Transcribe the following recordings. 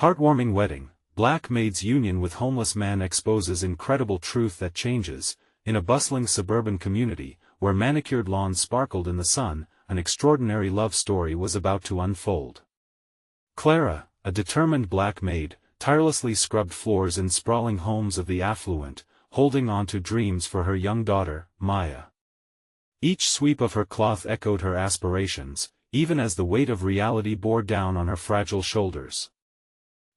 Heartwarming wedding. Black Maid's union with homeless man exposes incredible truth that changes. In a bustling suburban community, where manicured lawns sparkled in the sun, an extraordinary love story was about to unfold. Clara, a determined black maid, tirelessly scrubbed floors in sprawling homes of the affluent, holding on to dreams for her young daughter, Maya. Each sweep of her cloth echoed her aspirations, even as the weight of reality bore down on her fragile shoulders.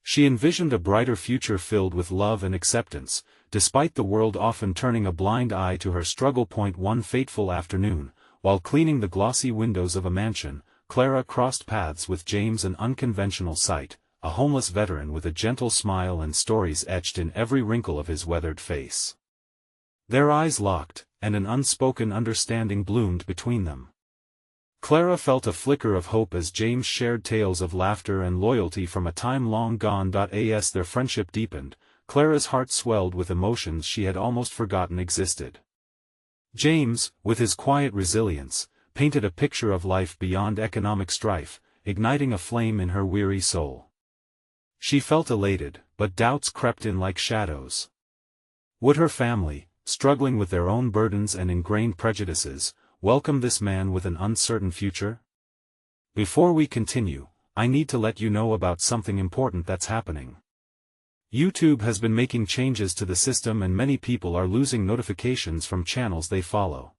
She envisioned a brighter future filled with love and acceptance, despite the world often turning a blind eye to her struggle. One fateful afternoon, while cleaning the glossy windows of a mansion, Clara crossed paths with James, an unconventional sight, a homeless veteran with a gentle smile and stories etched in every wrinkle of his weathered face. Their eyes locked, and an unspoken understanding bloomed between them. Clara felt a flicker of hope as James shared tales of laughter and loyalty from a time long gone. As their friendship deepened, Clara's heart swelled with emotions she had almost forgotten existed. James, with his quiet resilience, painted a picture of life beyond economic strife, igniting a flame in her weary soul. She felt elated, but doubts crept in like shadows. Would her family, struggling with their own burdens and ingrained prejudices, welcome this man with an uncertain future? Before we continue, I need to let you know about something important that's happening. YouTube has been making changes to the system and many people are losing notifications from channels they follow.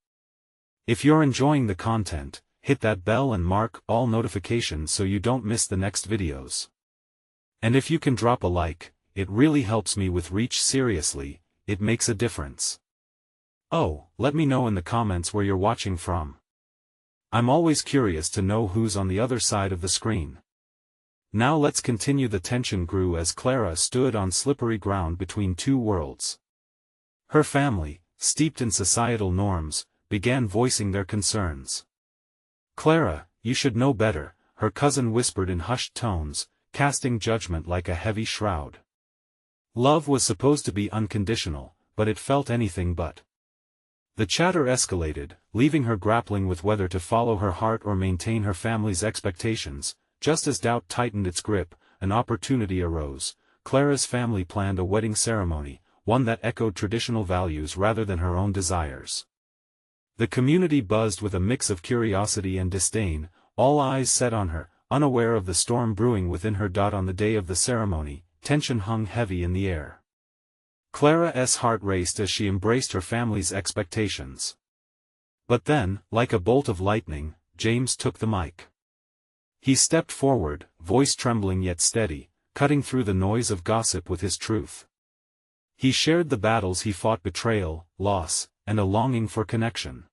If you're enjoying the content, hit that bell and mark all notifications so you don't miss the next videos. And if you can drop a like, it really helps me with reach. Seriously, it makes a difference. Oh, let me know in the comments where you're watching from. I'm always curious to know who's on the other side of the screen. Now let's continue. The tension grew as Clara stood on slippery ground between two worlds. Her family, steeped in societal norms, began voicing their concerns. "Clara, you should know better," her cousin whispered in hushed tones, casting judgment like a heavy shroud. Love was supposed to be unconditional, but it felt anything but. The chatter escalated, leaving her grappling with whether to follow her heart or maintain her family's expectations. Just as doubt tightened its grip, an opportunity arose. Clara's family planned a wedding ceremony, one that echoed traditional values rather than her own desires. The community buzzed with a mix of curiosity and disdain, all eyes set on her, unaware of the storm brewing within her. On the day of the ceremony, tension hung heavy in the air. Clara's heart raced as she embraced her family's expectations. But then, like a bolt of lightning, James took the mic. He stepped forward, voice trembling yet steady, cutting through the noise of gossip with his truth. He shared the battles he fought: betrayal, loss, and a longing for connection.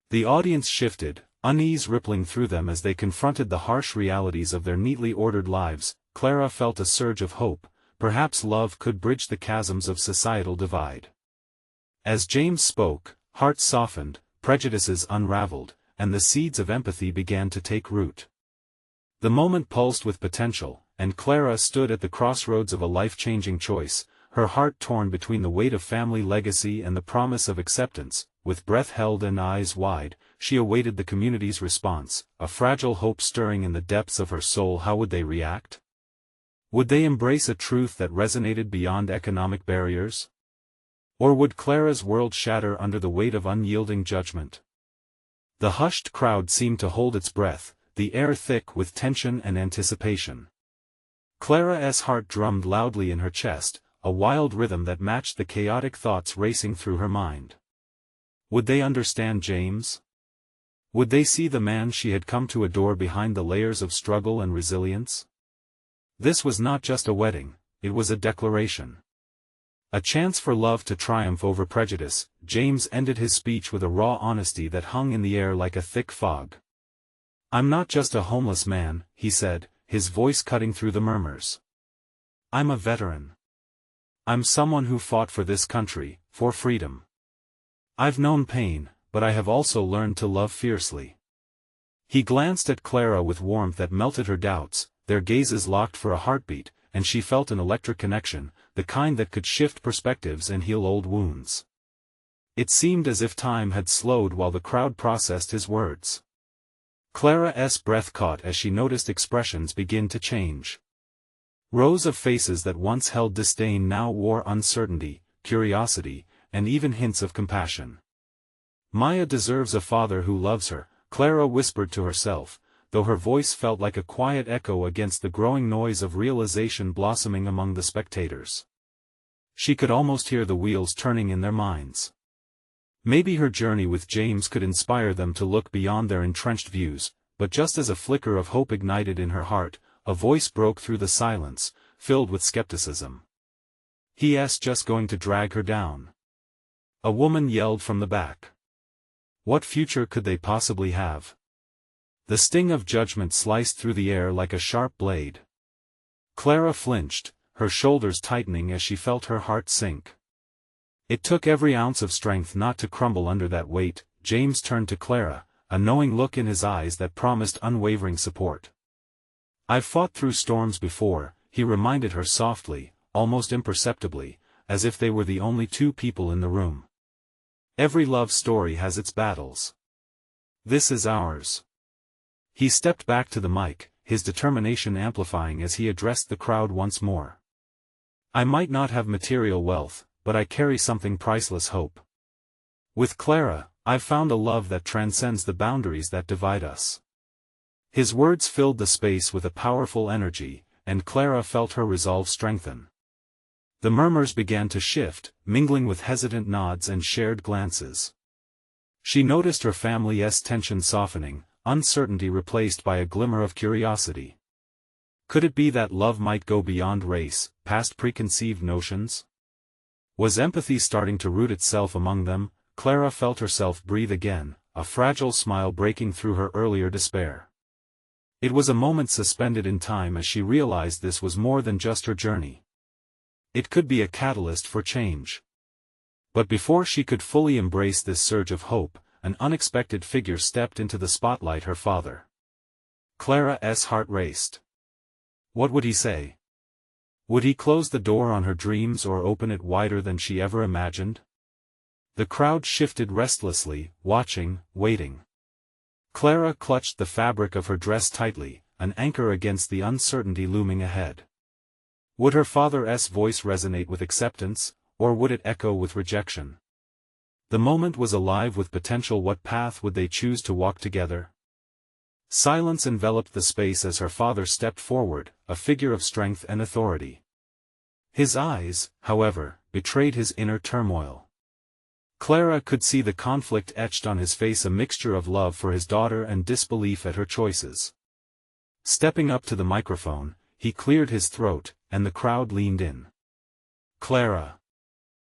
The audience shifted, unease rippling through them as they confronted the harsh realities of their neatly ordered lives. Clara felt a surge of hope. Perhaps love could bridge the chasms of societal divide. As James spoke, hearts softened, prejudices unraveled, and the seeds of empathy began to take root. The moment pulsed with potential, and Clara stood at the crossroads of a life-changing choice, her heart torn between the weight of family legacy and the promise of acceptance. With breath held and eyes wide, she awaited the community's response, a fragile hope stirring in the depths of her soul. How would they react? Would they embrace a truth that resonated beyond economic barriers? Or would Clara's world shatter under the weight of unyielding judgment? The hushed crowd seemed to hold its breath, the air thick with tension and anticipation. Clara's heart drummed loudly in her chest, a wild rhythm that matched the chaotic thoughts racing through her mind. Would they understand James? Would they see the man she had come to adore behind the layers of struggle and resilience? This was not just a wedding, it was a declaration. A chance for love to triumph over prejudice. James ended his speech with a raw honesty that hung in the air like a thick fog. "I'm not just a homeless man," he said, his voice cutting through the murmurs. "I'm a veteran. I'm someone who fought for this country, for freedom. I've known pain, but I have also learned to love fiercely." He glanced at Clara with warmth that melted her doubts. Their gazes locked for a heartbeat, and she felt an electric connection, the kind that could shift perspectives and heal old wounds. It seemed as if time had slowed while the crowd processed his words. Clara's breath caught as she noticed expressions begin to change. Rows of faces that once held disdain now wore uncertainty, curiosity, and even hints of compassion. Maya deserves a father who loves her, Clara whispered to herself, though her voice felt like a quiet echo against the growing noise of realization blossoming among the spectators. She could almost hear the wheels turning in their minds. Maybe her journey with James could inspire them to look beyond their entrenched views, but just as a flicker of hope ignited in her heart, a voice broke through the silence, filled with skepticism. "He's just going to drag her down." A woman yelled from the back. What future could they possibly have? The sting of judgment sliced through the air like a sharp blade. Clara flinched, her shoulders tightening as she felt her heart sink. It took every ounce of strength not to crumble under that weight. James turned to Clara, a knowing look in his eyes that promised unwavering support. "I've fought through storms before," he reminded her softly, almost imperceptibly, as if they were the only two people in the room. "Every love story has its battles. This is ours." He stepped back to the mic, his determination amplifying as he addressed the crowd once more. "I might not have material wealth, but I carry something priceless: hope. With Clara, I've found a love that transcends the boundaries that divide us." His words filled the space with a powerful energy, and Clara felt her resolve strengthen. The murmurs began to shift, mingling with hesitant nods and shared glances. She noticed her family's tension softening, uncertainty replaced by a glimmer of curiosity. Could it be that love might go beyond race, past preconceived notions? Was empathy starting to root itself among them? Clara felt herself breathe again, a fragile smile breaking through her earlier despair. It was a moment suspended in time as she realized this was more than just her journey. It could be a catalyst for change. But before she could fully embrace this surge of hope, an unexpected figure stepped into the spotlight: her father. Clara's heart raced. What would he say? Would he close the door on her dreams or open it wider than she ever imagined? The crowd shifted restlessly, watching, waiting. Clara clutched the fabric of her dress tightly, an anchor against the uncertainty looming ahead. Would her father's voice resonate with acceptance, or would it echo with rejection? The moment was alive with potential. What path would they choose to walk together? Silence enveloped the space as her father stepped forward, a figure of strength and authority. His eyes, however, betrayed his inner turmoil. Clara could see the conflict etched on his face, a mixture of love for his daughter and disbelief at her choices. Stepping up to the microphone, he cleared his throat, and the crowd leaned in. "Clara."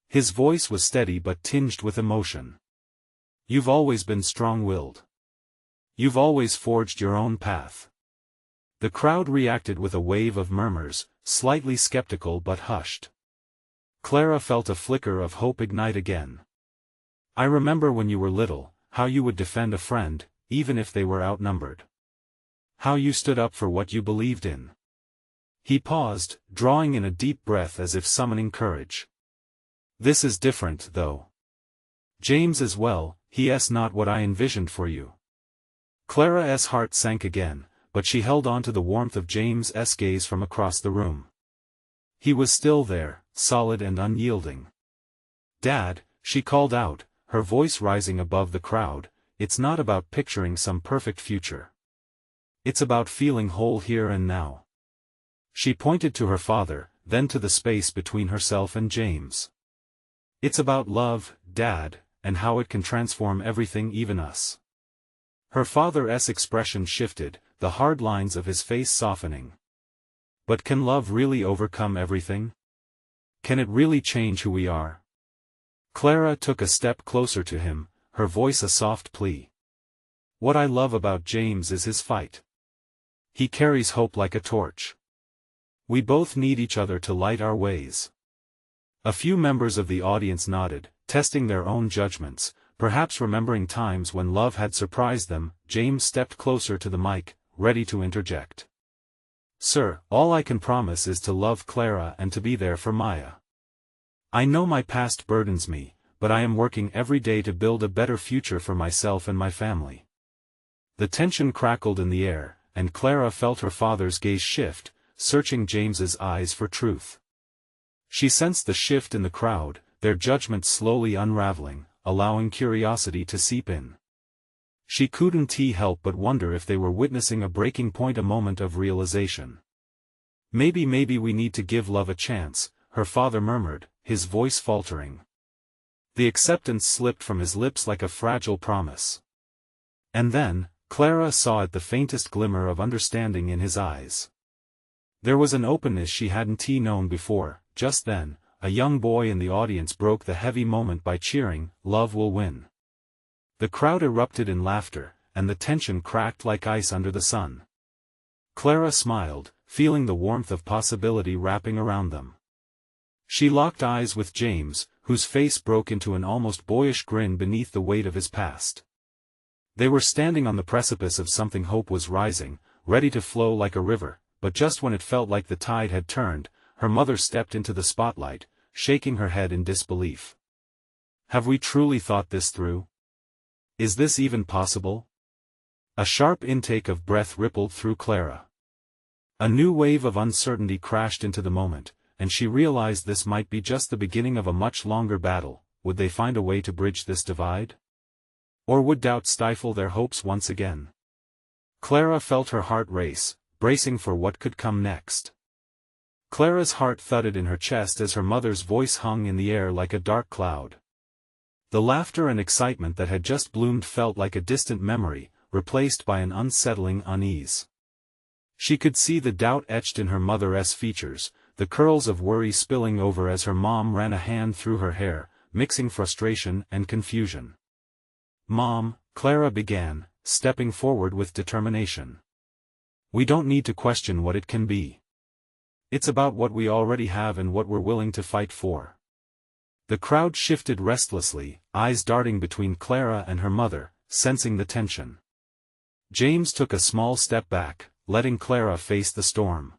His voice was steady but tinged with emotion. "You've always been strong-willed. You've always forged your own path." The crowd reacted with a wave of murmurs, slightly skeptical but hushed. Clara felt a flicker of hope ignite again. "I remember when you were little, how you would defend a friend, even if they were outnumbered. How you stood up for what you believed in." He paused, drawing in a deep breath as if summoning courage. "This is different, though. James as well, he's not what I envisioned for you." Clara's heart sank again, but she held on to the warmth of James's gaze from across the room. He was still there, solid and unyielding. "Dad," she called out, her voice rising above the crowd, "it's not about picturing some perfect future. It's about feeling whole here and now." She pointed to her father, then to the space between herself and James. "It's about love, Dad, and how it can transform everything, even us." Her father's expression shifted, the hard lines of his face softening. "But can love really overcome everything? Can it really change who we are?" Clara took a step closer to him, her voice a soft plea. "What I love about James is his fight. He carries hope like a torch. We both need each other to light our ways." A few members of the audience nodded, testing their own judgments, perhaps remembering times when love had surprised them. James stepped closer to the mic, ready to interject. "Sir, all I can promise is to love Clara and to be there for Maya. I know my past burdens me, but I am working every day to build a better future for myself and my family." The tension crackled in the air, and Clara felt her father's gaze shift, searching James's eyes for truth. She sensed the shift in the crowd, their judgment slowly unraveling, allowing curiosity to seep in. She couldn't help but wonder if they were witnessing a breaking point, a moment of realization. Maybe we need to give love a chance, her father murmured, his voice faltering. The acceptance slipped from his lips like a fragile promise. And then, Clara saw the faintest glimmer of understanding in his eyes. There was an openness she hadn't known before. Just then, a young boy in the audience broke the heavy moment by cheering, "Love will win." The crowd erupted in laughter, and the tension cracked like ice under the sun. Clara smiled, feeling the warmth of possibility wrapping around them. She locked eyes with James, whose face broke into an almost boyish grin beneath the weight of his past. They were standing on the precipice of something. Hope was rising, ready to flow like a river, but just when it felt like the tide had turned, her mother stepped into the spotlight, shaking her head in disbelief. "Have we truly thought this through? Is this even possible?" A sharp intake of breath rippled through Clara. A new wave of uncertainty crashed into the moment, and she realized this might be just the beginning of a much longer battle. Would they find a way to bridge this divide? Or would doubt stifle their hopes once again? Clara felt her heart race, bracing for what could come next. Clara's heart thudded in her chest as her mother's voice hung in the air like a dark cloud. The laughter and excitement that had just bloomed felt like a distant memory, replaced by an unsettling unease. She could see the doubt etched in her mother's features, the curls of worry spilling over as her mom ran a hand through her hair, mixing frustration and confusion. "Mom," Clara began, stepping forward with determination. "We don't need to question what it can be. It's about what we already have and what we're willing to fight for." The crowd shifted restlessly, eyes darting between Clara and her mother, sensing the tension. James took a small step back, letting Clara face the storm.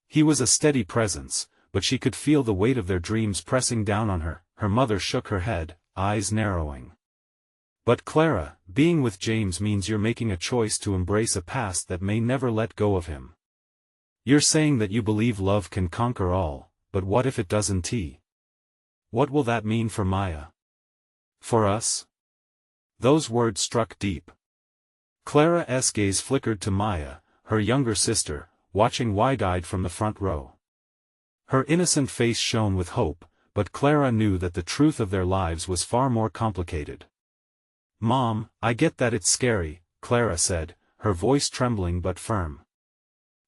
He was a steady presence, but she could feel the weight of their dreams pressing down on her. Her mother shook her head, eyes narrowing. "But Clara, being with James means you're making a choice to embrace a past that may never let go of him. You're saying that you believe love can conquer all, but what if it doesn't? What will that mean for Maya? For us?" Those words struck deep. Clara's gaze flickered to Maya, her younger sister, watching wide-eyed from the front row. Her innocent face shone with hope, but Clara knew that the truth of their lives was far more complicated. "Mom, I get that it's scary," Clara said, her voice trembling but firm.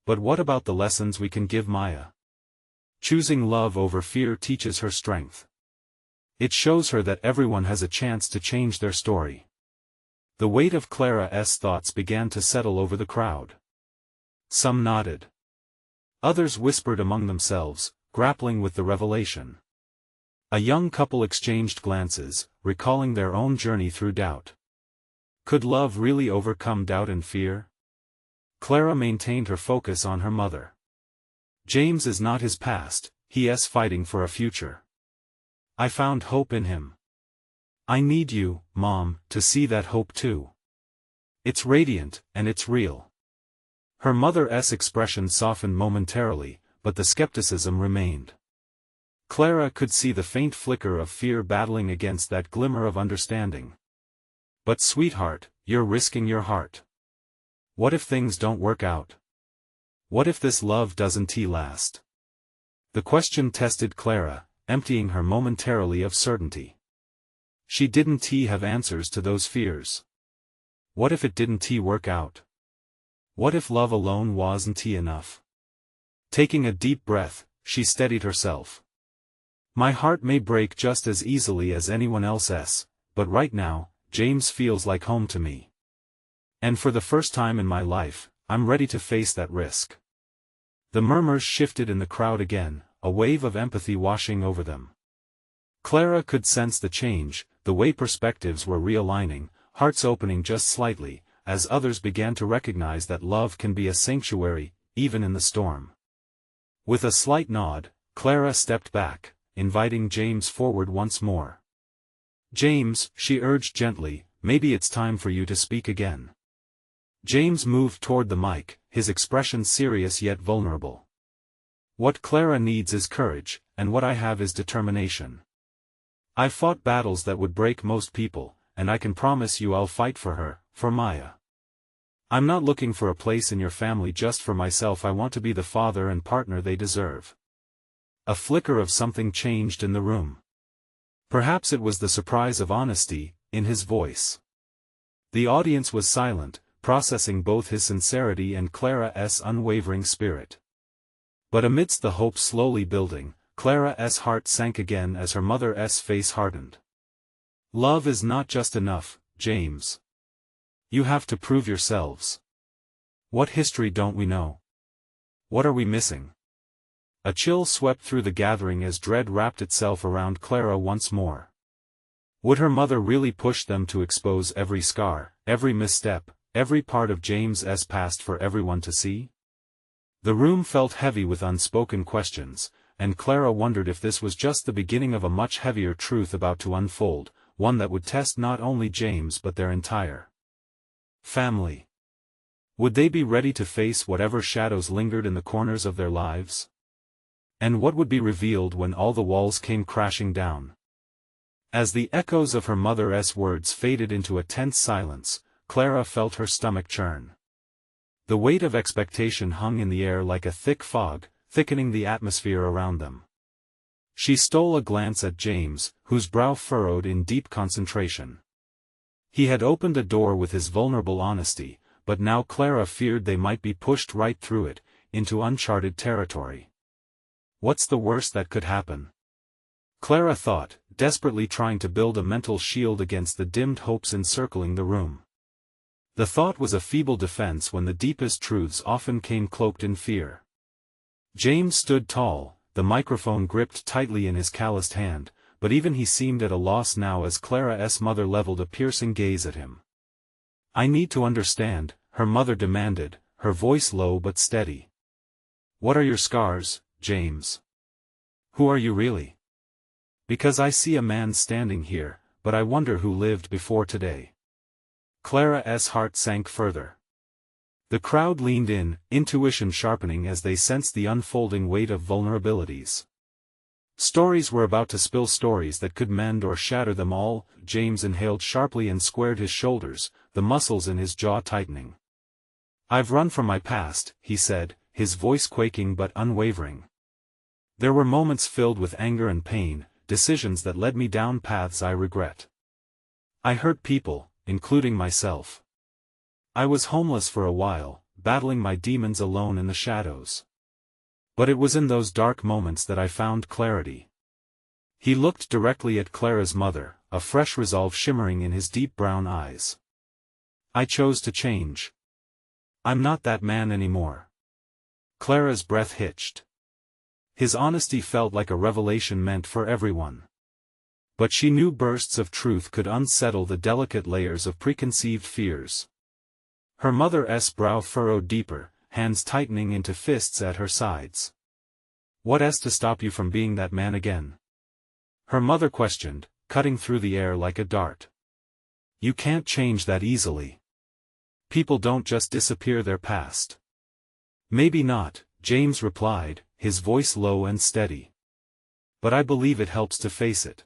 "But what about the lessons we can give Maya? Choosing love over fear teaches her strength. It shows her that everyone has a chance to change their story." The weight of Clara's thoughts began to settle over the crowd. Some nodded. Others whispered among themselves, grappling with the revelation. A young couple exchanged glances, recalling their own journey through doubt. Could love really overcome doubt and fear? Clara maintained her focus on her mother. "James is not his past, he's fighting for a future. I found hope in him. I need you, Mom, to see that hope too. It's radiant, and it's real." Her mother's expression softened momentarily, but the skepticism remained. Clara could see the faint flicker of fear battling against that glimmer of understanding. "But sweetheart, you're risking your heart. What if things don't work out? What if this love doesn't last?" The question tested Clara, emptying her momentarily of certainty. She didn't have answers to those fears. What if it didn't work out? What if love alone wasn't enough? Taking a deep breath, she steadied herself. "My heart may break just as easily as anyone else's, but right now, James feels like home to me. And for the first time in my life, I'm ready to face that risk." The murmurs shifted in the crowd again, a wave of empathy washing over them. Clara could sense the change, the way perspectives were realigning, hearts opening just slightly, as others began to recognize that love can be a sanctuary, even in the storm. With a slight nod, Clara stepped back, inviting James forward once more. "James," she urged gently, "maybe it's time for you to speak again. James moved toward the mic, his expression serious yet vulnerable. "What Clara needs is courage, and what I have is determination. I've fought battles that would break most people, and I can promise you I'll fight for her, for Maya. I'm not looking for a place in your family just for myself. I want to be the father and partner they deserve." A flicker of something changed in the room. Perhaps it was the surprise of honesty in his voice. The audience was silent, processing both his sincerity and Clara's unwavering spirit. But amidst the hope slowly building, Clara's heart sank again as her mother's face hardened. "Love is not just enough, James. You have to prove yourselves. What history don't we know? What are we missing?" A chill swept through the gathering as dread wrapped itself around Clara once more. Would her mother really push them to expose every scar, every misstep, every part of James's past for everyone to see? The room felt heavy with unspoken questions, and Clara wondered if this was just the beginning of a much heavier truth about to unfold, one that would test not only James but their entire family. Would they be ready to face whatever shadows lingered in the corners of their lives? And what would be revealed when all the walls came crashing down? As the echoes of her mother's words faded into a tense silence, Clara felt her stomach churn. The weight of expectation hung in the air like a thick fog, thickening the atmosphere around them. She stole a glance at James, whose brow furrowed in deep concentration. He had opened a door with his vulnerable honesty, but now Clara feared they might be pushed right through it, into uncharted territory. What's the worst that could happen? Clara thought, desperately trying to build a mental shield against the dimmed hopes encircling the room. The thought was a feeble defense when the deepest truths often came cloaked in fear. James stood tall, the microphone gripped tightly in his calloused hand, but even he seemed at a loss now as Clara's mother leveled a piercing gaze at him. "I need to understand," her mother demanded, her voice low but steady. "What are your scars, James? Who are you really? Because I see a man standing here, but I wonder who lived before today." Clara's heart sank further. The crowd leaned in, intuition sharpening as they sensed the unfolding weight of vulnerabilities. Stories were about to spill, stories that could mend or shatter them all. James inhaled sharply and squared his shoulders, the muscles in his jaw tightening. "I've run from my past," he said, his voice quaking but unwavering. "There were moments filled with anger and pain, decisions that led me down paths I regret. I hurt people, including myself. I was homeless for a while, battling my demons alone in the shadows. But it was in those dark moments that I found clarity." He looked directly at Clara's mother, a fresh resolve shimmering in his deep brown eyes. "I chose to change. I'm not that man anymore." Clara's breath hitched. His honesty felt like a revelation meant for everyone. But she knew bursts of truth could unsettle the delicate layers of preconceived fears. Her mother's brow furrowed deeper, hands tightening into fists at her sides. "What's to stop you from being that man again?" her mother questioned, cutting through the air like a dart. "You can't change that easily. People don't just disappear their past." "Maybe not," James replied, his voice low and steady. "But I believe it helps to face it.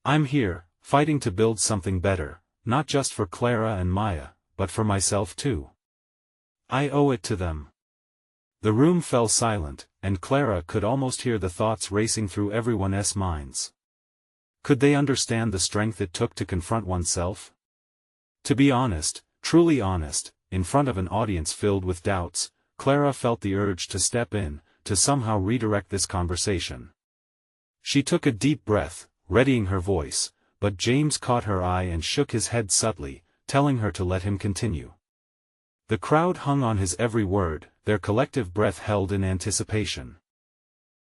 I'm here, fighting to build something better, not just for Clara and Maya, but for myself too. I owe it to them." The room fell silent, and Clara could almost hear the thoughts racing through everyone's minds. Could they understand the strength it took to confront oneself? To be honest, truly honest, in front of an audience filled with doubts, Clara felt the urge to step in, to somehow redirect this conversation. She took a deep breath, readying her voice, but James caught her eye and shook his head subtly, telling her to let him continue. The crowd hung on his every word, their collective breath held in anticipation.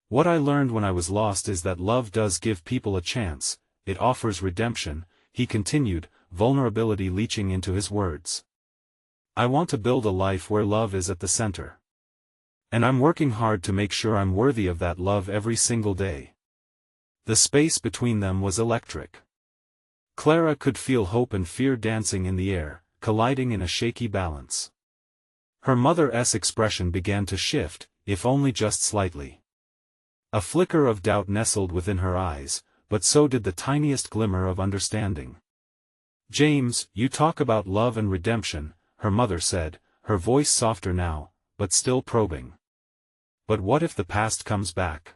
"What I learned when I was lost is that love does give people a chance, it offers redemption," he continued, vulnerability leaching into his words. "I want to build a life where love is at the center. And I'm working hard to make sure I'm worthy of that love every single day." The space between them was electric. Clara could feel hope and fear dancing in the air, colliding in a shaky balance. Her mother's expression began to shift, if only just slightly. A flicker of doubt nestled within her eyes, but so did the tiniest glimmer of understanding. "James, you talk about love and redemption," her mother said, her voice softer now, but still probing. "But what if the past comes back?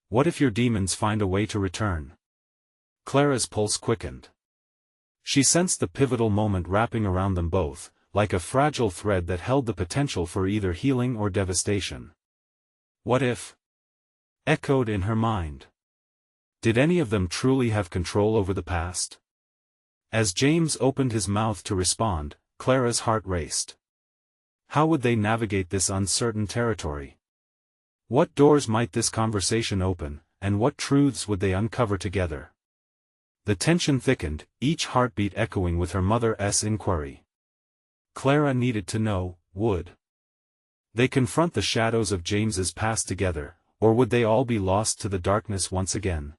What if your demons find a way to return?" Clara's pulse quickened. She sensed the pivotal moment wrapping around them both, like a fragile thread that held the potential for either healing or devastation. "What if?" echoed in her mind. Did any of them truly have control over the past? As James opened his mouth to respond, Clara's heart raced. How would they navigate this uncertain territory? What doors might this conversation open, and what truths would they uncover together? The tension thickened, each heartbeat echoing with her mother's inquiry. Clara needed to know, would they confront the shadows of James's past together, or would they all be lost to the darkness once again?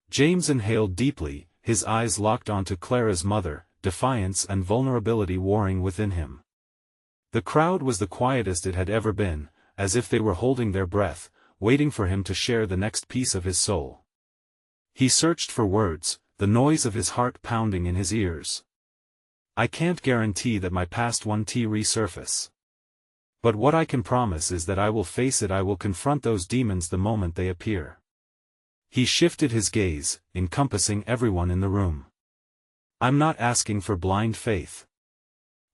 James inhaled deeply, his eyes locked onto Clara's mother, defiance and vulnerability warring within him. The crowd was the quietest it had ever been, as if they were holding their breath, waiting for him to share the next piece of his soul. He searched for words, the noise of his heart pounding in his ears. "I can't guarantee that my past won't resurface. But what I can promise is that I will face it. I will confront those demons the moment they appear." He shifted his gaze, encompassing everyone in the room. "I'm not asking for blind faith.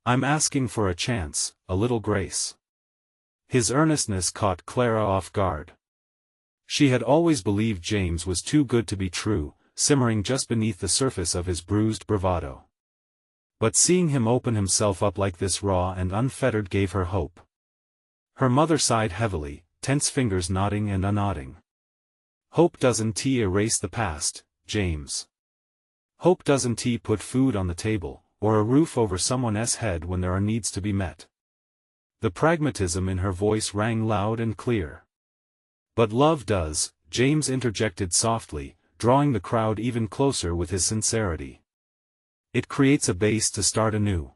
I'm asking for a chance, a little grace." His earnestness caught Clara off guard. She had always believed James was too good to be true, simmering just beneath the surface of his bruised bravado. But seeing him open himself up like this raw and unfettered gave her hope. Her mother sighed heavily, tense fingers nodding and unknodding. "Hope doesn't erase the past, James. Hope doesn't put food on the table, or a roof over someone's head when there are needs to be met." The pragmatism in her voice rang loud and clear. "But love does," James interjected softly, drawing the crowd even closer with his sincerity. "It creates a base to start anew.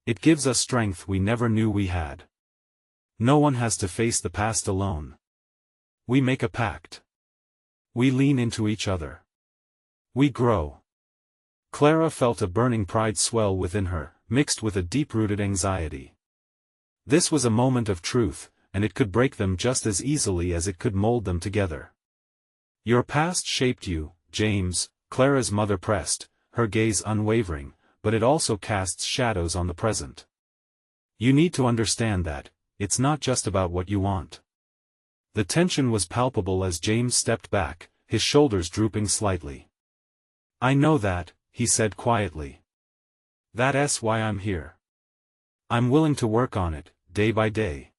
It gives us strength we never knew we had. No one has to face the past alone. We make a pact. We lean into each other. We grow." Clara felt a burning pride swell within her, mixed with a deep-rooted anxiety. This was a moment of truth, and it could break them just as easily as it could mold them together. "Your past shaped you, James," Clara's mother pressed, her gaze unwavering, "but it also casts shadows on the present. You need to understand that, it's not just about what you want." The tension was palpable as James stepped back, his shoulders drooping slightly. "I know that," he said quietly. "That's why I'm here. I'm willing to work on it, day by day."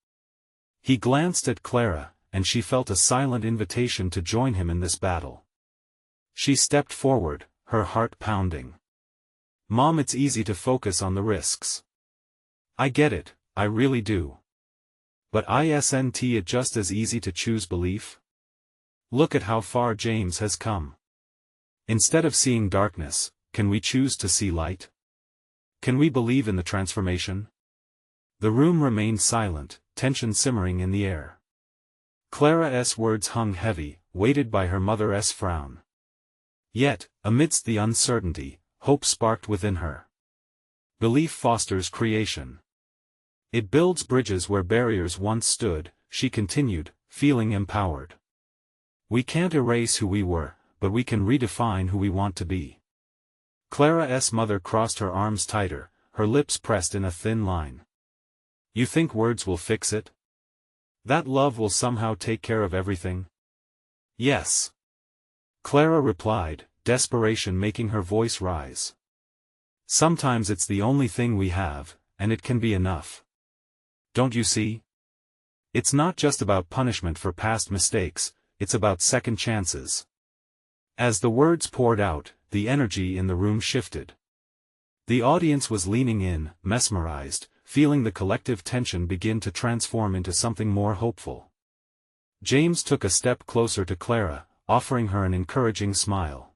He glanced at Clara, and she felt a silent invitation to join him in this battle. She stepped forward, her heart pounding. "Mom, it's easy to focus on the risks. I get it, I really do. But isn't it just as easy to choose belief? Look at how far James has come. Instead of seeing darkness, can we choose to see light? Can we believe in the transformation?" The room remained silent, tension simmering in the air. Clara's words hung heavy, weighted by her mother's frown. Yet, amidst the uncertainty, hope sparked within her. Belief fosters creation. It builds bridges where barriers once stood, she continued, feeling empowered. We can't erase who we were, but we can redefine who we want to be. Clara's mother crossed her arms tighter, her lips pressed in a thin line. "You think words will fix it? That love will somehow take care of everything?" "Yes," Clara replied, desperation making her voice rise. "Sometimes it's the only thing we have, and it can be enough. Don't you see? It's not just about punishment for past mistakes, it's about second chances." As the words poured out, the energy in the room shifted. The audience was leaning in, mesmerized, feeling the collective tension begin to transform into something more hopeful. James took a step closer to Clara, offering her an encouraging smile.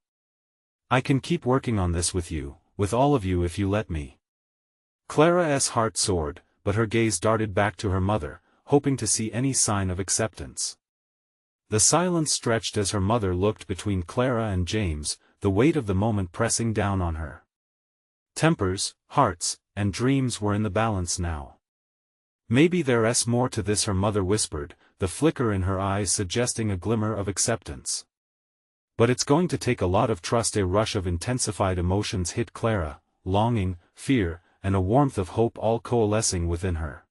"I can keep working on this with you, with all of you if you let me. Clara's heart soared, but her gaze darted back to her mother, hoping to see any sign of acceptance. The silence stretched as her mother looked between Clara and James, the weight of the moment pressing down on her. Tempers, hearts, and dreams were in the balance now. Maybe there's more to this, her mother whispered, the flicker in her eyes suggesting a glimmer of acceptance. But it's going to take a lot of trust. A rush of intensified emotions hit Clara, longing, fear, and a warmth of hope all coalescing within her.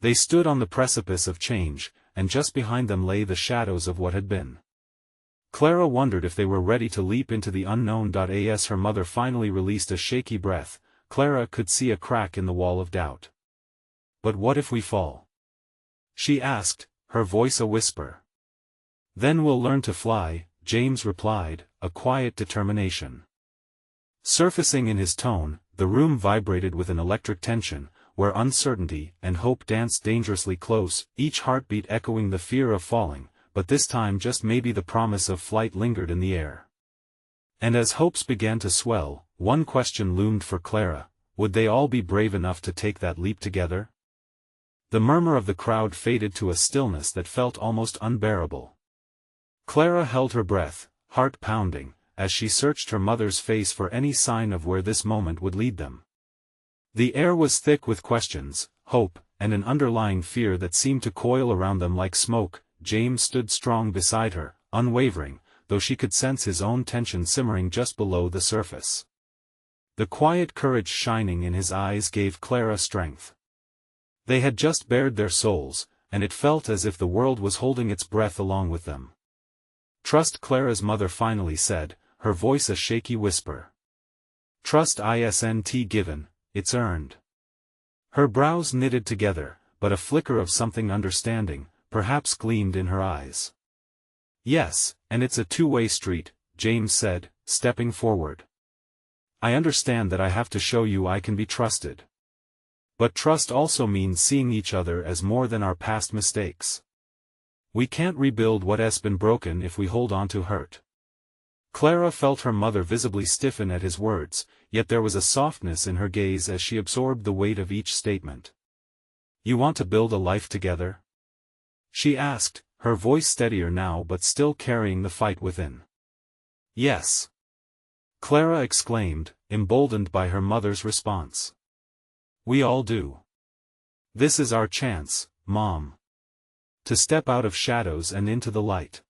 They stood on the precipice of change, and just behind them lay the shadows of what had been. Clara wondered if they were ready to leap into the unknown. As her mother finally released a shaky breath, Clara could see a crack in the wall of doubt. But what if we fall? She asked, her voice a whisper. Then we'll learn to fly, James replied, a quiet determination surfacing in his tone. The room vibrated with an electric tension, where uncertainty and hope danced dangerously close, each heartbeat echoing the fear of falling, but this time just maybe the promise of flight lingered in the air. And as hopes began to swell, one question loomed for Clara: would they all be brave enough to take that leap together? The murmur of the crowd faded to a stillness that felt almost unbearable. Clara held her breath, heart pounding, as she searched her mother's face for any sign of where this moment would lead them. The air was thick with questions, hope, and an underlying fear that seemed to coil around them like smoke. James stood strong beside her, unwavering, though she could sense his own tension simmering just below the surface. The quiet courage shining in his eyes gave Clara strength. They had just bared their souls, and it felt as if the world was holding its breath along with them. Trust, Clara's mother finally said, her voice a shaky whisper. Trust isn't given, it's earned. Her brows knitted together, but a flicker of something understanding, perhaps, gleamed in her eyes. Yes, and it's a two-way street, James said, stepping forward. I understand that I have to show you I can be trusted. But trust also means seeing each other as more than our past mistakes. We can't rebuild what has been broken if we hold on to hurt. Clara felt her mother visibly stiffen at his words, yet there was a softness in her gaze as she absorbed the weight of each statement. You want to build a life together? She asked, her voice steadier now but still carrying the fight within. Yes. Clara exclaimed, emboldened by her mother's response. We all do. This is our chance, Mom. To step out of shadows and into the light.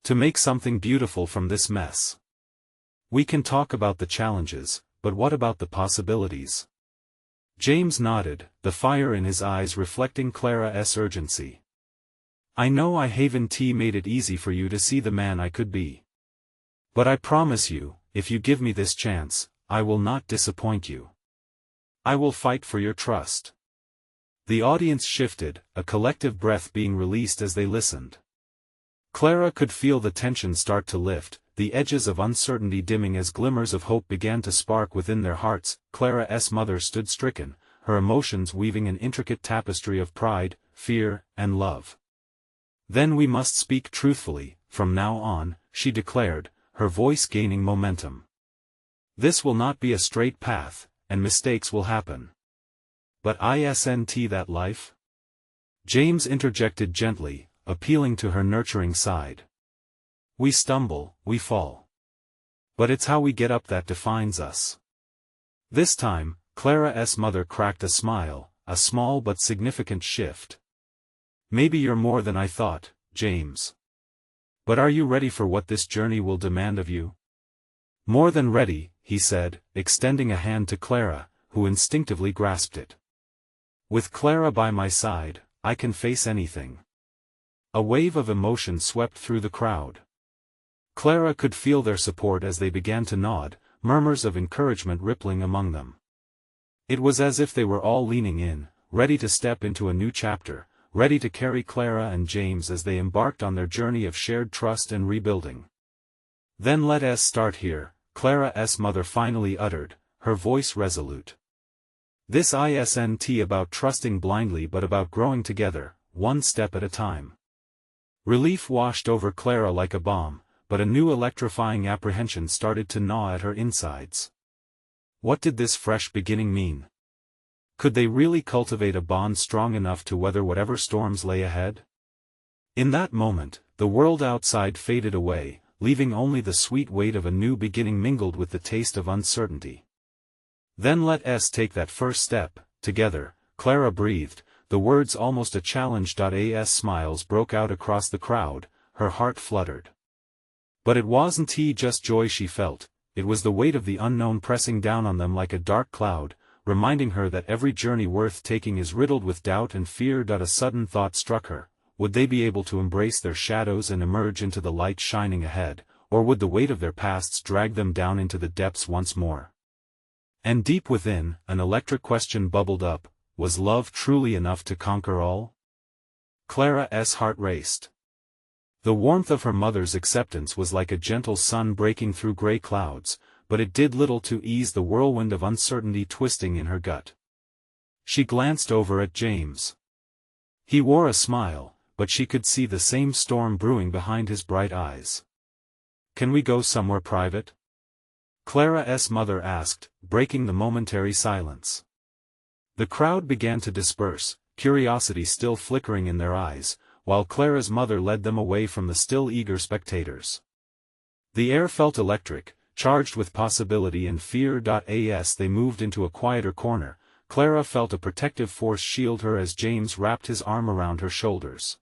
To make something beautiful from this mess. We can talk about the challenges, but what about the possibilities? James nodded, the fire in his eyes reflecting Clara's urgency. I know I haven't made it easy for you to see the man I could be. But I promise you, if you give me this chance, I will not disappoint you. I will fight for your trust. The audience shifted, a collective breath being released as they listened. Clara could feel the tension start to lift, the edges of uncertainty dimming as glimmers of hope began to spark within their hearts. Clara's mother stood stricken, her emotions weaving an intricate tapestry of pride, fear, and love. Then we must speak truthfully, from now on, she declared, her voice gaining momentum. This will not be a straight path, and mistakes will happen. But isn't that life? James interjected gently, appealing to her nurturing side. We stumble, we fall. But it's how we get up that defines us. This time, Clara's mother cracked a smile, a small but significant shift. Maybe you're more than I thought, James. But are you ready for what this journey will demand of you? More than ready, he said, extending a hand to Clara, who instinctively grasped it. With Clara by my side, I can face anything. A wave of emotion swept through the crowd. Clara could feel their support as they began to nod, murmurs of encouragement rippling among them. It was as if they were all leaning in, ready to step into a new chapter, ready to carry Clara and James as they embarked on their journey of shared trust and rebuilding. Then let us start here, Clara's mother finally uttered, her voice resolute. This isn't about trusting blindly but about growing together, one step at a time. Relief washed over Clara like a balm, but a new electrifying apprehension started to gnaw at her insides. What did this fresh beginning mean? Could they really cultivate a bond strong enough to weather whatever storms lay ahead? In that moment, the world outside faded away, leaving only the sweet weight of a new beginning mingled with the taste of uncertainty. Then let us take that first step, together, Clara breathed, the words almost a challenge. As smiles broke out across the crowd, her heart fluttered. But it wasn't just joy she felt, it was the weight of the unknown pressing down on them like a dark cloud, reminding her that every journey worth taking is riddled with doubt and fear. A sudden thought struck her. Would they be able to embrace their shadows and emerge into the light shining ahead, or would the weight of their pasts drag them down into the depths once more? And deep within, an electric question bubbled up, was love truly enough to conquer all? Clara's heart raced. The warmth of her mother's acceptance was like a gentle sun breaking through gray clouds, but it did little to ease the whirlwind of uncertainty twisting in her gut. She glanced over at James. He wore a smile, but she could see the same storm brewing behind his bright eyes. "Can we go somewhere private?" Clara's mother asked, breaking the momentary silence. The crowd began to disperse, curiosity still flickering in their eyes, while Clara's mother led them away from the still eager spectators. The air felt electric, charged with possibility and fear. As they moved into a quieter corner, Clara felt a protective force shield her as James wrapped his arm around her shoulders.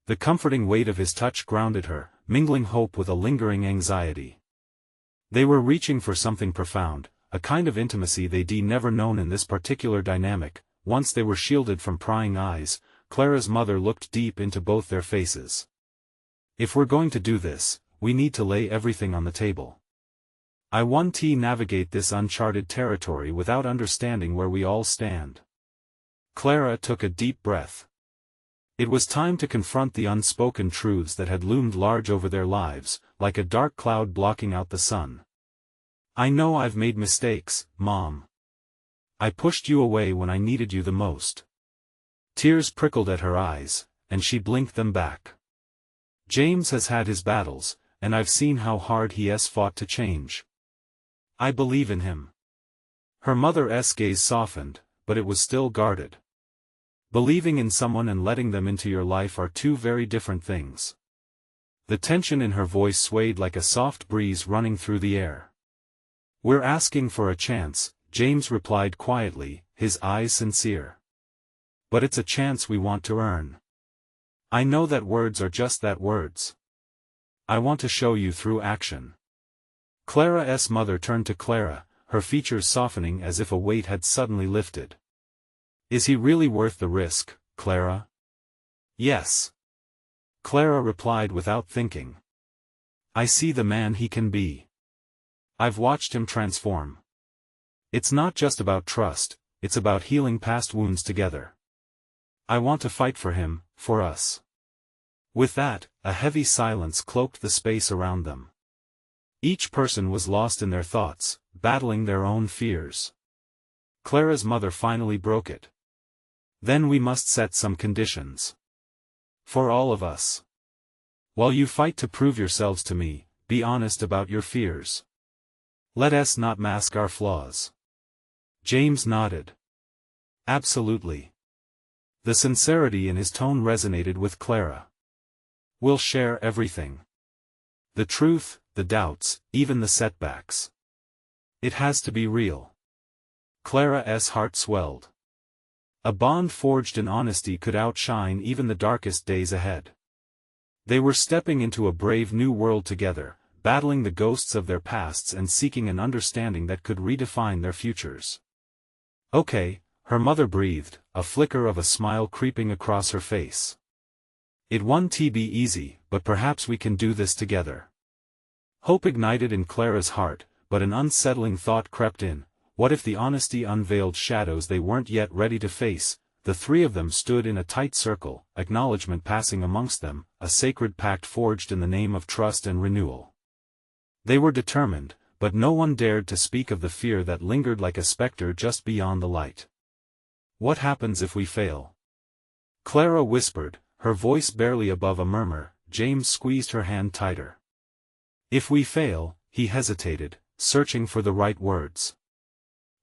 The comforting weight of his touch grounded her, mingling hope with a lingering anxiety. They were reaching for something profound, a kind of intimacy they'd never known in this particular dynamic. Once they were shielded from prying eyes, Clara's mother looked deep into both their faces. "If we're going to do this, we need to lay everything on the table. I want to navigate this uncharted territory without understanding where we all stand." Clara took a deep breath. It was time to confront the unspoken truths that had loomed large over their lives, like a dark cloud blocking out the sun. "I know I've made mistakes, Mom. I pushed you away when I needed you the most." Tears prickled at her eyes, and she blinked them back. "James has had his battles, and I've seen how hard he has fought to change. I believe in him." Her mother's gaze softened, but it was still guarded. Believing in someone and letting them into your life are two very different things. The tension in her voice swayed like a soft breeze running through the air. "We're asking for a chance," James replied quietly, his eyes sincere. "But it's a chance we want to earn. I know that words are just that, words. I want to show you through action." Clara's mother turned to Clara, her features softening as if a weight had suddenly lifted. "Is he really worth the risk, Clara?" "Yes," Clara replied without thinking. "I see the man he can be. I've watched him transform. It's not just about trust, it's about healing past wounds together. I want to fight for him, for us." With that, a heavy silence cloaked the space around them. Each person was lost in their thoughts, battling their own fears. Clara's mother finally broke it. "Then we must set some conditions. For all of us. While you fight to prove yourselves to me, be honest about your fears. Let us not mask our flaws." James nodded. "Absolutely." The sincerity in his tone resonated with Clara. "We'll share everything. The truth, the doubts, even the setbacks. It has to be real." Clara's heart swelled. A bond forged in honesty could outshine even the darkest days ahead. They were stepping into a brave new world together, battling the ghosts of their pasts and seeking an understanding that could redefine their futures. "Okay," her mother breathed, a flicker of a smile creeping across her face. "It won't be easy, but perhaps we can do this together." Hope ignited in Clara's heart, but an unsettling thought crept in. What if the honesty unveiled shadows they weren't yet ready to face? The three of them stood in a tight circle, acknowledgement passing amongst them, a sacred pact forged in the name of trust and renewal. They were determined, but no one dared to speak of the fear that lingered like a specter just beyond the light. "What happens if we fail?" Clara whispered, her voice barely above a murmur. James squeezed her hand tighter. "If we fail," he hesitated, searching for the right words.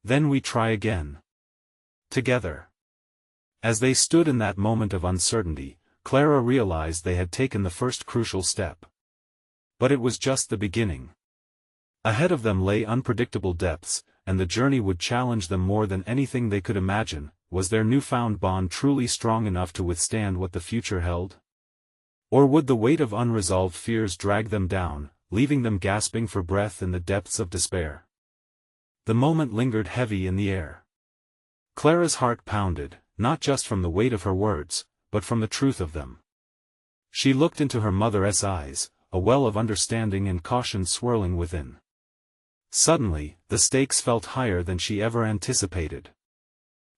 Then we try again. Together. As they stood in that moment of uncertainty, Clara realized they had taken the first crucial step. But it was just the beginning. Ahead of them lay unpredictable depths, and the journey would challenge them more than anything they could imagine. Was their newfound bond truly strong enough to withstand what the future held? Or would the weight of unresolved fears drag them down, leaving them gasping for breath in the depths of despair? The moment lingered heavy in the air. Clara's heart pounded, not just from the weight of her words, but from the truth of them. She looked into her mother's eyes, a well of understanding and caution swirling within. Suddenly, the stakes felt higher than she ever anticipated.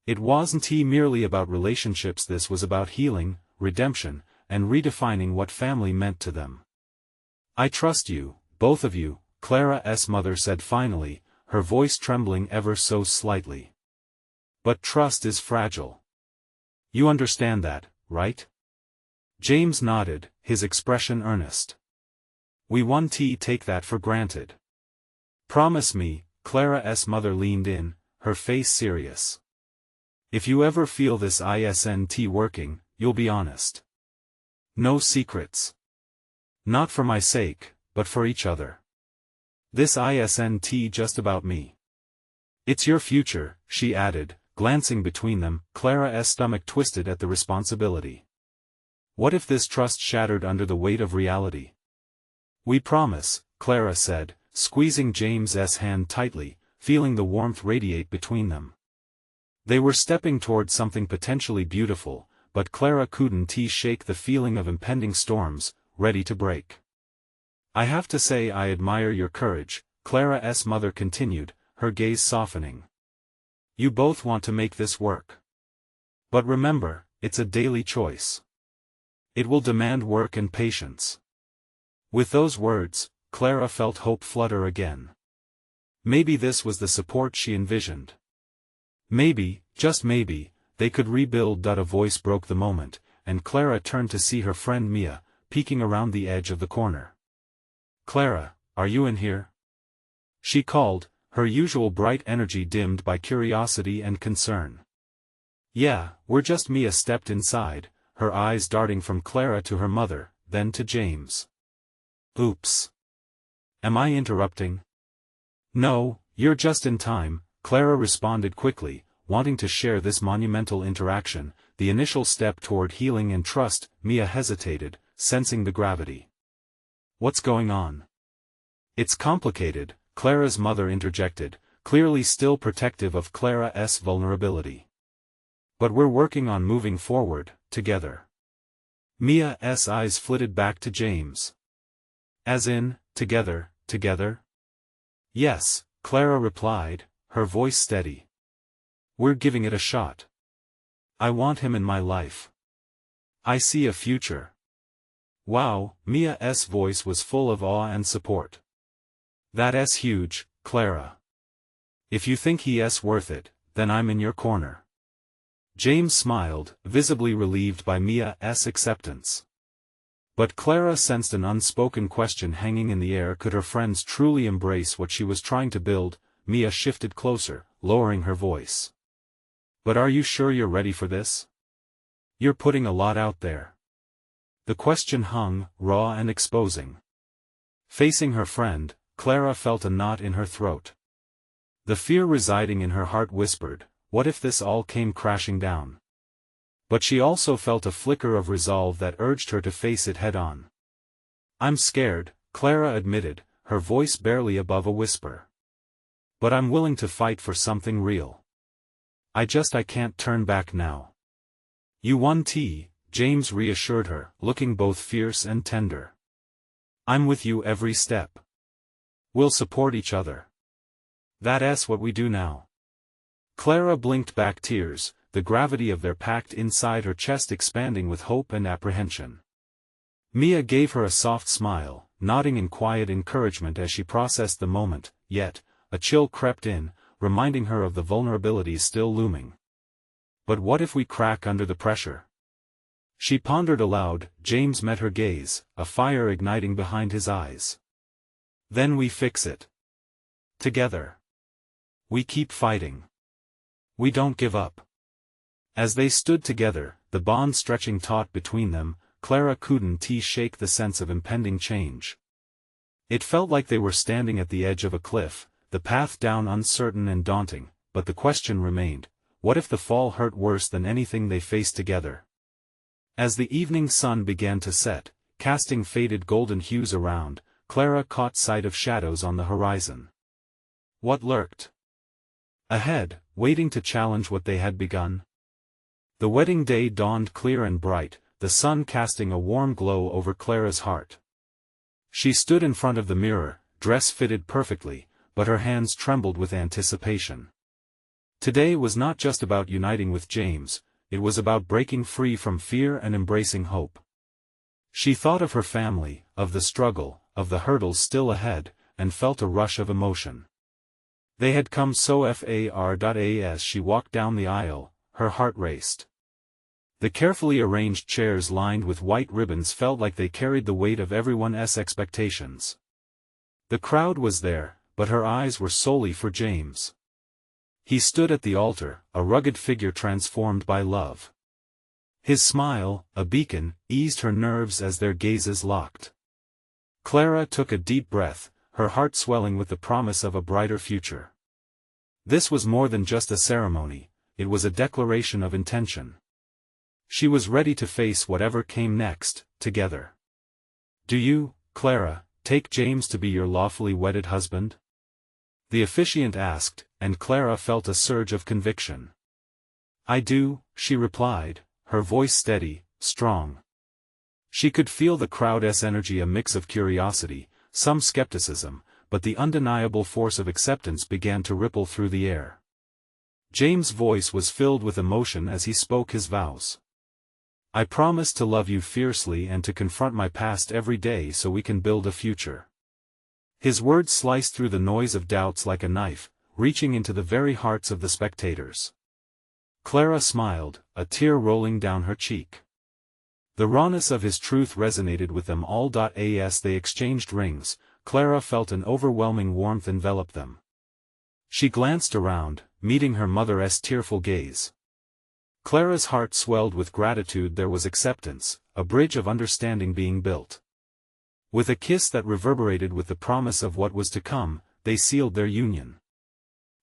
It wasn't merely about relationships, this was about healing, redemption, and redefining what family meant to them. "I trust you, both of you," Clara's mother said finally, her voice trembling ever so slightly. "But trust is fragile. You understand that, right?" James nodded, his expression earnest. "We won't take that for granted. Promise me," Clara's mother leaned in, her face serious. "If you ever feel this isn't working, you'll be honest. No secrets. Not for my sake, but for each other. This isn't just about me. It's your future," she added, glancing between them. Clara's stomach twisted at the responsibility. What if this trust shattered under the weight of reality? "We promise," Clara said, squeezing James's hand tightly, feeling the warmth radiate between them. They were stepping toward something potentially beautiful, but Clara couldn't shake the feeling of impending storms, ready to break. "I have to say I admire your courage," Clara's mother continued, her gaze softening. "You both want to make this work. But remember, it's a daily choice. It will demand work and patience." With those words, Clara felt hope flutter again. Maybe this was the support she envisioned. Maybe, just maybe, they could rebuild. A voice broke the moment, and Clara turned to see her friend Mia, peeking around the edge of the corner. "Clara, are you in here?" she called, her usual bright energy dimmed by curiosity and concern. "Yeah, we're just." Mia stepped inside, her eyes darting from Clara to her mother, then to James. "Oops. Am I interrupting?" "No, you're just in time," Clara responded quickly, wanting to share this monumental interaction, the initial step toward healing and trust. Mia hesitated, sensing the gravity. "What's going on?" "It's complicated," Clara's mother interjected, clearly still protective of Clara's vulnerability. "But we're working on moving forward, together." Mia's eyes flitted back to James. "As in, together, together?" "Yes," Clara replied, her voice steady. "We're giving it a shot. I want him in my life. I see a future." "Wow," Mia's voice was full of awe and support. "That's huge, Clara. If you think he's worth it, then I'm in your corner." James smiled, visibly relieved by Mia's acceptance. But Clara sensed an unspoken question hanging in the air. Could her friends truly embrace what she was trying to build? Mia shifted closer, lowering her voice. "But are you sure you're ready for this? You're putting a lot out there." The question hung, raw and exposing. Facing her friend, Clara felt a knot in her throat. The fear residing in her heart whispered, what if this all came crashing down? But she also felt a flicker of resolve that urged her to face it head-on. "I'm scared," Clara admitted, her voice barely above a whisper. "But I'm willing to fight for something real. I can't turn back now." "You won, James reassured her, looking both fierce and tender. "I'm with you every step. We'll support each other. That's what we do now." Clara blinked back tears, the gravity of their pact inside her chest expanding with hope and apprehension. Mia gave her a soft smile, nodding in quiet encouragement as she processed the moment, yet, a chill crept in, reminding her of the vulnerabilities still looming. "But what if we crack under the pressure?" She pondered aloud. James met her gaze, a fire igniting behind his eyes. "Then we fix it. Together. We keep fighting. We don't give up. As they stood together, the bond stretching taut between them, Clara couldn't shake the sense of impending change. It felt like they were standing at the edge of a cliff, the path down uncertain and daunting, but the question remained, what if the fall hurt worse than anything they faced together? As the evening sun began to set, casting faded golden hues around, Clara caught sight of shadows on the horizon. What lurked ahead, waiting to challenge what they had begun? The wedding day dawned clear and bright, the sun casting a warm glow over Clara's heart. She stood in front of the mirror, dress fitted perfectly, but her hands trembled with anticipation. Today was not just about uniting with James, it was about breaking free from fear and embracing hope. She thought of her family, of the struggle, of the hurdles still ahead, and felt a rush of emotion. They had come so far. As she walked down the aisle, her heart raced. The carefully arranged chairs lined with white ribbons felt like they carried the weight of everyone's expectations. The crowd was there, but her eyes were solely for James. He stood at the altar, a rugged figure transformed by love. His smile, a beacon, eased her nerves as their gazes locked. Clara took a deep breath, her heart swelling with the promise of a brighter future. This was more than just a ceremony, it was a declaration of intention. She was ready to face whatever came next, together. Do you, Clara, take James to be your lawfully wedded husband? The officiant asked, and Clara felt a surge of conviction. I do, she replied, her voice steady, strong. She could feel the crowd's energy, a mix of curiosity, some skepticism, but the undeniable force of acceptance began to ripple through the air. James' voice was filled with emotion as he spoke his vows. I promise to love you fiercely and to confront my past every day so we can build a future. His words sliced through the noise of doubts like a knife, reaching into the very hearts of the spectators. Clara smiled, a tear rolling down her cheek. The rawness of his truth resonated with them all. As they exchanged rings, Clara felt an overwhelming warmth envelop them. She glanced around, meeting her mother's tearful gaze. Clara's heart swelled with gratitude. There was acceptance, a bridge of understanding being built. With a kiss that reverberated with the promise of what was to come, they sealed their union.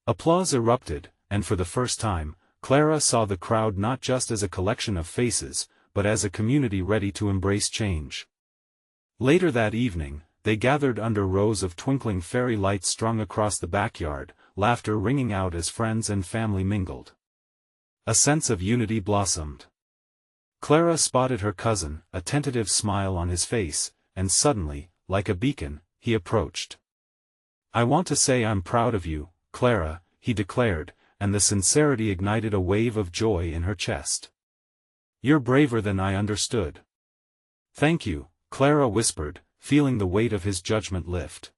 Applause erupted, and for the first time, Clara saw the crowd not just as a collection of faces, but as a community ready to embrace change. Later that evening, they gathered under rows of twinkling fairy lights strung across the backyard, laughter ringing out as friends and family mingled. A sense of unity blossomed. Clara spotted her cousin, a tentative smile on his face, and suddenly, like a beacon, he approached. I want to say I'm proud of you, Clara, he declared, and the sincerity ignited a wave of joy in her chest. You're braver than I understood. Thank you, Clara whispered, feeling the weight of his judgment lift.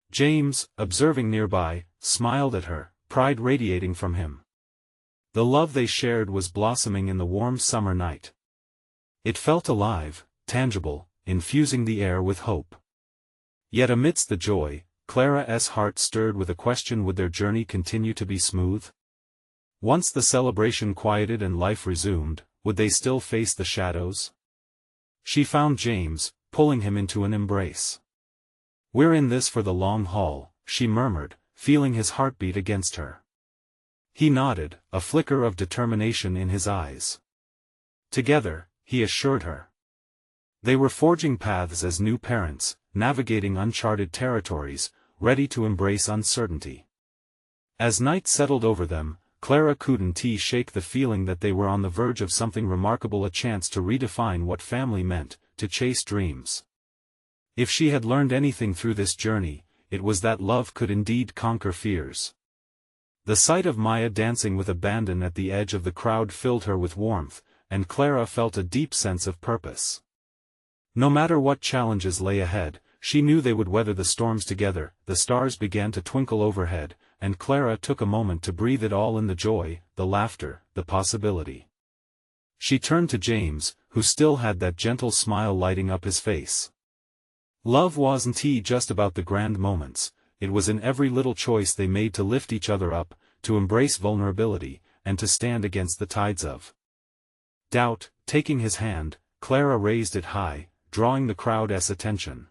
James, observing nearby, smiled at her, pride radiating from him. The love they shared was blossoming in the warm summer night. It felt alive, tangible, infusing the air with hope. Yet amidst the joy, Clara's heart stirred with a question: would their journey continue to be smooth? Once the celebration quieted and life resumed, would they still face the shadows? She found James, pulling him into an embrace. We're in this for the long haul, she murmured, feeling his heartbeat against her. He nodded, a flicker of determination in his eyes. Together, he assured her. They were forging paths as new parents, navigating uncharted territories, ready to embrace uncertainty. As night settled over them, Clara couldn't shake the feeling that they were on the verge of something remarkable, a chance to redefine what family meant, to chase dreams. If she had learned anything through this journey, it was that love could indeed conquer fears. The sight of Maya dancing with abandon at the edge of the crowd filled her with warmth, and Clara felt a deep sense of purpose. No matter what challenges lay ahead, she knew they would weather the storms together. The stars began to twinkle overhead, and Clara took a moment to breathe it all in: the joy, the laughter, the possibility. She turned to James, who still had that gentle smile lighting up his face. Love wasn't just about the grand moments, it was in every little choice they made to lift each other up, to embrace vulnerability, and to stand against the tides of doubt. Taking his hand, Clara raised it high, drawing the crowd's attention.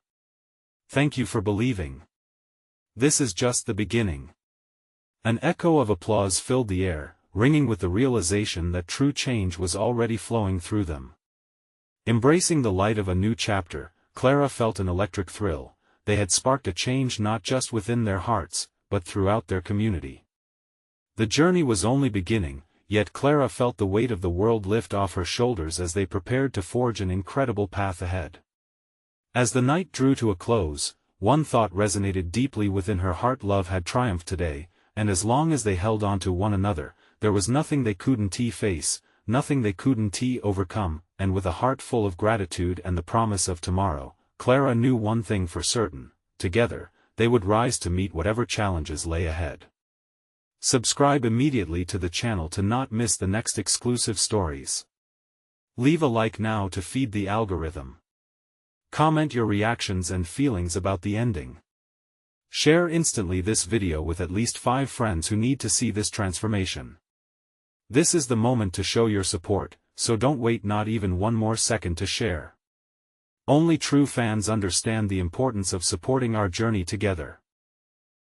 "Thank you for believing. This is just the beginning." An echo of applause filled the air, ringing with the realization that true change was already flowing through them. Embracing the light of a new chapter, Clara felt an electric thrill. They had sparked a change not just within their hearts, but throughout their community. The journey was only beginning, yet Clara felt the weight of the world lift off her shoulders as they prepared to forge an incredible path ahead. As the night drew to a close, one thought resonated deeply within her heart: love had triumphed today, and as long as they held on to one another, there was nothing they couldn't face, nothing they couldn't overcome. And with a heart full of gratitude and the promise of tomorrow, Clara knew one thing for certain: together, they would rise to meet whatever challenges lay ahead. Subscribe immediately to the channel to not miss the next exclusive stories. Leave a like now to feed the algorithm. Comment your reactions and feelings about the ending. Share instantly this video with at least 5 friends who need to see this transformation. This is the moment to show your support, so don't wait not even one more second to share. Only true fans understand the importance of supporting our journey together.